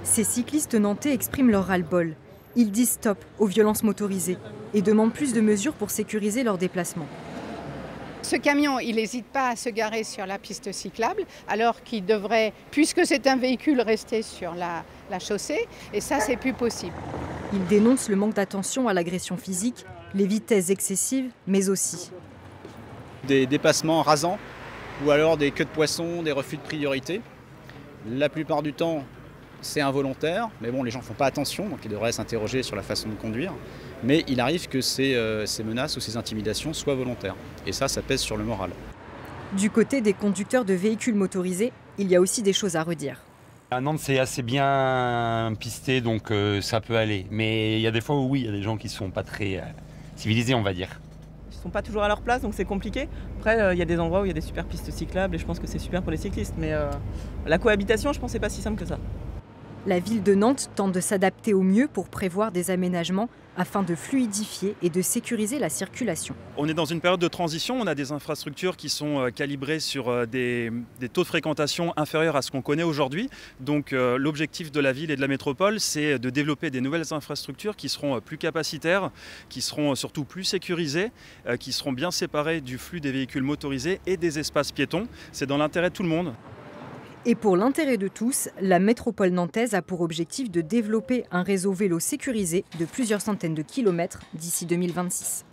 Ces cyclistes nantais expriment leur ras-le-bol. Ils disent stop aux violences motorisées et demandent plus de mesures pour sécuriser leurs déplacements. Ce camion, il n'hésite pas à se garer sur la piste cyclable, alors qu'il devrait, puisque c'est un véhicule, rester sur la chaussée. Et ça, c'est plus possible. Ils dénoncent le manque d'attention à l'agression physique, les vitesses excessives, mais aussi des dépassements rasants ou alors des queues de poisson, des refus de priorité. La plupart du temps, c'est involontaire, mais bon, les gens ne font pas attention, donc ils devraient s'interroger sur la façon de conduire. Mais il arrive que ces menaces ou ces intimidations soient volontaires. Et ça pèse sur le moral. Du côté des conducteurs de véhicules motorisés, il y a aussi des choses à redire. À Nantes, c'est assez bien pisté, donc ça peut aller. Mais il y a des fois où oui, il y a des gens qui ne sont pas très civilisés, on va dire. Ils ne sont pas toujours à leur place, donc c'est compliqué. Après, il y a des endroits où il y a des super pistes cyclables et je pense que c'est super pour les cyclistes. Mais la cohabitation, je pense que c'est pas si simple que ça. La ville de Nantes tente de s'adapter au mieux pour prévoir des aménagements afin de fluidifier et de sécuriser la circulation. On est dans une période de transition, on a des infrastructures qui sont calibrées sur des taux de fréquentation inférieurs à ce qu'on connaît aujourd'hui. Donc l'objectif de la ville et de la métropole, c'est de développer des nouvelles infrastructures qui seront plus capacitaires, qui seront surtout plus sécurisées, qui seront bien séparées du flux des véhicules motorisés et des espaces piétons. C'est dans l'intérêt de tout le monde. Et pour l'intérêt de tous, la métropole nantaise a pour objectif de développer un réseau vélo sécurisé de plusieurs centaines de kilomètres d'ici 2026.